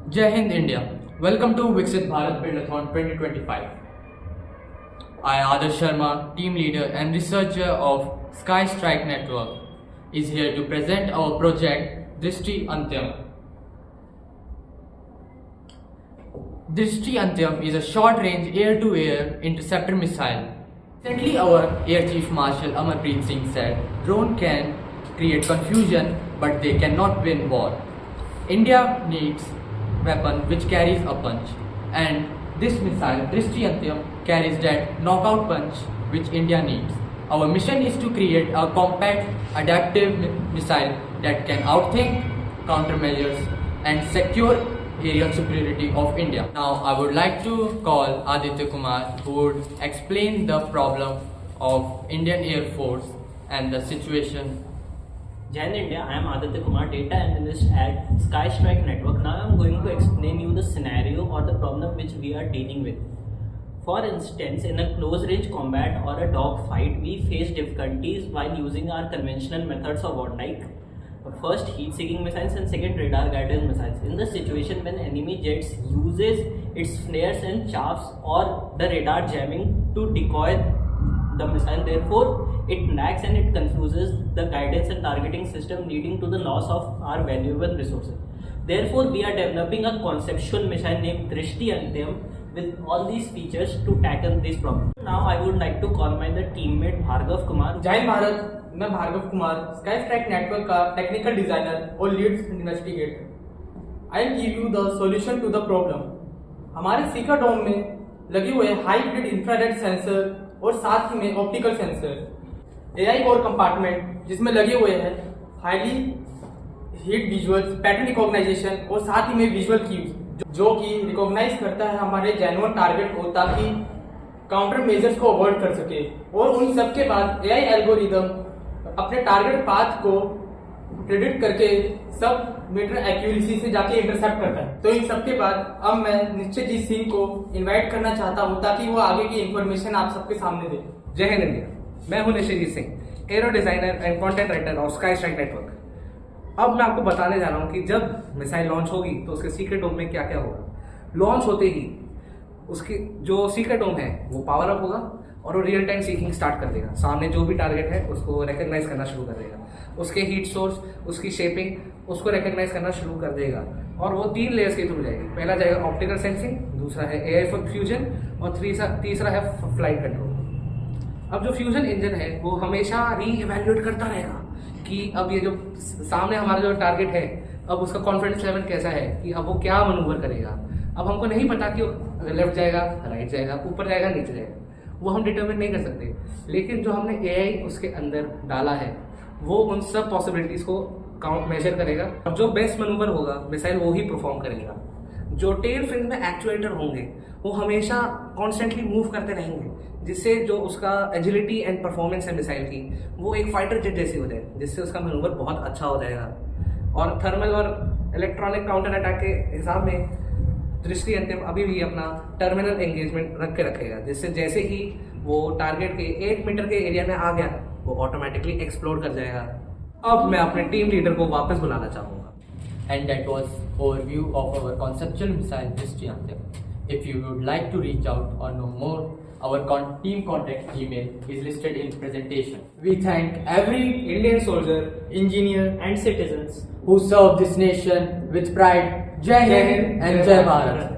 Jai Hind India. Welcome to Viksit Bharat Buildathon 2025. I, Adarsh Sharma, team leader and researcher of Sky Strike Network, is here to present our project Drishti Antyam. Drishti Antyam is a short-range air-to-air interceptor missile. Recently, our Air Chief Marshal Amarpreet Singh said, "Drone can create confusion, but they cannot win war." India needs weapon which carries a punch, and this missile, Drishti Antyam, carries that knockout punch which India needs. Our mission is to create a compact, adaptive missile that can outthink countermeasures and secure aerial superiority of India. Now, I would like to call Aditya Kumar, who would explain the problem of Indian Air Force and the situation. Jai Hind India, I am Aditya Kumar, data analyst at Sky Strike Network. Now I am going to explain you the scenario or the problem which we are dealing with. For instance, in a close range combat or a dog fight, we face difficulties while using our conventional methods of war, like first heat-seeking missiles and second radar guided missiles. In the situation when enemy jets uses its flares and chaffs or the radar jamming to decoy the missile, therefore it lags and it confuses the guidance and targeting system, leading to the loss of our valuable resources. Therefore, we are developing a conceptual missile named Drishti Antyam with all these features to tackle this problem. Now I would like to call my teammate Bhargav Kumar. जय हिंद भारत, मैं Bhargav Kumar, sky strike network का technical designer और lead investigator. I will give you the solution to the problem. हमारे seeker डोम में लगे हुए hybrid infrared sensor और साथ ही में optical sensor, AI core compartment जिसमें लगे हुए हैं highly heat visuals, pattern recognization और साथ ही में विजुअल क्यूज जो कि रिकॉग्नाइज करता है हमारे जेन्युइन टारगेट को ताकि काउंटर मेजर्स को अवॉइड कर सके। और उन सब के बाद एआई एल्गोरिदम अपने टारगेट पाथ को प्रेडिक्ट करके सब मीटर एक्यूरेसी से जाके इंटरसेप्ट करता है। तो इन सब के बाद अब मैं निश्चित जी सिंह को इनवाइट करना चाहता हूं ताकि वो आगे की इंफॉर्मेशन आप सबके सामने दे। जय हिंद इंडिया, मैं हूं निश्चित Singh, arrow designer and content writer of sky strike network. अब मैं आपको बताने जा रहा हूं कि जब मिसाइल लॉन्च होगी तो उसके सीक्रेट डोम में क्या क्या होगा। लॉन्च होते ही उसकी जो सीक्रेट डोम है वो पावर अप होगा और वो रियल टाइम सीकिंग स्टार्ट कर देगा। सामने जो भी टारगेट है उसको रिकॉग्नाइज करना शुरू कर देगा, उसके हीट सोर्स, उसकी शेपिंग, उसको रिकॉग्नाइज करना शुरू कर देगा और वो 3 लेयर्स के थ्रू जाएगी। पहला जाएगा ऑप्टिकल सेंसिंग, दूसरा है एआई फ्यूजन और तीसरा है फ्लाइट कंट्रोल। अब जो फ्यूजन इंजन है वो हमेशा री-इवैल्यूएट करता रहेगा कि अब ये जो सामने हमारा जो टारगेट है अब उसका कॉन्फिडेंस लेवल कैसा है कि अब वो क्या मनूवर करेगा। अब हमको नहीं पता कि लेफ्ट जाएगा, राइट जाएगा, ऊपर जाएगा, नीचे जाएगा, वो हम डिटरमिन नहीं कर सकते। लेकिन जो हमने एआई उसके अंदर डाला है वो उन सब पॉसिबिलिटीज को काउंट मेजर करेगा और जो बेस्ट मनूवर होगा मिसाइल वो ही परफॉर्म करेगा। जो टेल फिन में एक्चुएटर होंगे वो हमेशा कॉन्स्टेंटली मूव करते रहेंगे, जिससे जो उसका एजिलिटी एंड परफॉर्मेंस है मिसाइल की वो एक फाइटर जेट जैसी हो जाए, जिससे उसका मनूवर बहुत अच्छा हो जाएगा। और थर्मल और इलेक्ट्रॉनिक काउंटर अटैक के हिसाब में दृष्टि अंतिम अभी भी अपना टर्मिनल एंगेजमेंट रख के रखेगा, जिससे जैसे ही वो टारगेट के 1 मीटर के एरिया में आ गया वो ऑटोमेटिकली एक्सप्लोर कर जाएगा। अब मैं अपने टीम लीडर को वापस बुलाना चाहूँगा। And that was overview of our conceptual missile Drishti Antyam. If you would like to reach out or know more, our team contact email is listed in presentation. We thank every Indian soldier, engineer And citizens who serve this nation with pride. Jai Hind and Jai Bharat.